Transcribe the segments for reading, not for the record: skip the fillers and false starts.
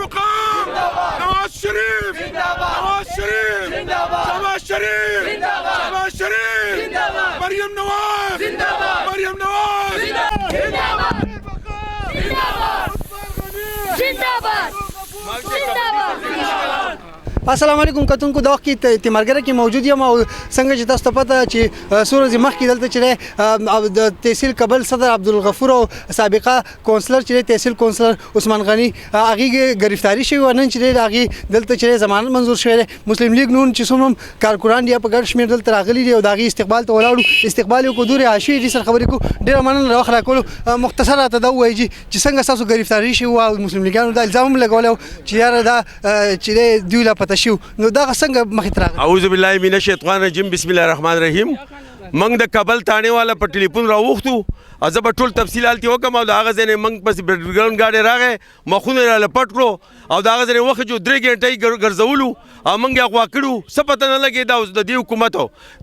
مقام نواز شريف نواز شريف شهباز شريف شهباز شريف مريم نواز مريم نواز السلام علیکم کتونکو د وخت کې تیمارګره کې موجود یم او څنګه چې تاسو ته پته چې څو ورځې مخکې دلته چې د تحصیل کابل صدر عبدالغفور او سابقه کونسلر چې تحصیل کونسلر عثمان غنی هغه گرفتاری شوی و نن چې هغه دلته چې ضمانت منظور شوی مسلم لیگ نون چې څومره کارکونان دی په ګډ شمیر دلته راغلي دي او دغه استقبال ته ولاړو استقبال یو کو دوري عاشي دي سره خبرې کو ډیر مننه راخلا کولو مختصره ته دا وایي چې څنګه تاسو گرفتاری شوی او مسلم لیګانو د الزام لګول چې یاره دا چې دوی لا پته نو دا څنګه مخې ته اعوذ بالله من الشیطان الرجیم بسم الله الرحمن الرحیم منګ د کابل تانه والا په ټلیفون راوختو ازب ټول تفصیلات وکم او دا غزه نه منګ پس بیرګراوند گاډي راغې مخونه را لپټ کړو او دا غزه وخت جو 3 غنټې ګرځولو او منګ اغوا کړو سپته نه لګي دا د دې حکومت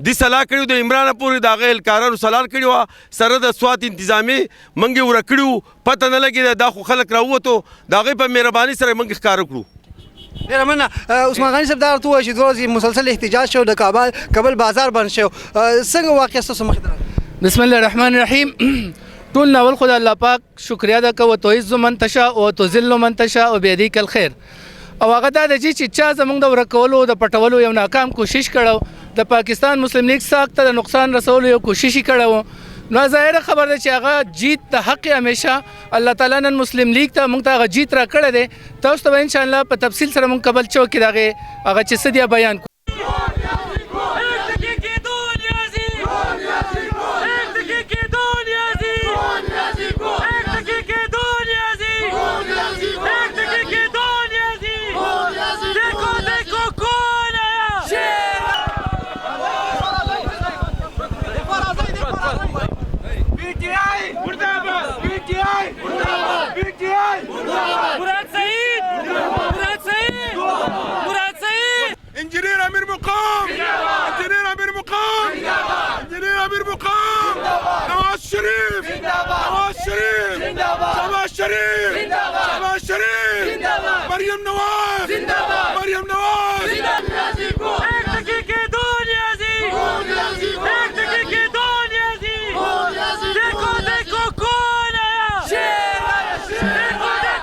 دي صلاح کړو د عمران پورې دا غل کارانو صلاح کړو سره د سوات انتظامی منګ ور کړو پته نه لګي دا خو خلک راوته دا غي په مهرباني سره منګ ښکار کړو ډیره مننه عثمان غنی صاحب دا ورته وایي چې دوه ورځې مسلسل احتجاج شو د کابل بازار بند شو څنګه واقع ستاسو مخې ته بسم الله الرحمن الرحیم ټول ناول خدای الله پاک شکریا ده کو تعز من تشاء او تذل من تشاء او بيدیک الخير او هغه دا چې چا زمونږ د ورکولو د پټولو یو ناکام کوشش کړو د پاکستان مسلم لیگ ساخت ته نقصان رسولو یو کوشش کړو نو ظاهر خبر ده چې هغه جیت ته حق همیشه الله تعالی نن مسلم لیگ ته موږ ته هغه جیت را کړی دی تاسو ته ان شاء الله په تفصیل سره موږ قبل چوک کې دغه هغه چې څه دی بیان انجنير امير مقام انجنير امير مقام انجنير امير مقام نواز شريف نواز شريف شهباز شريف شهباز شريف مريم نواز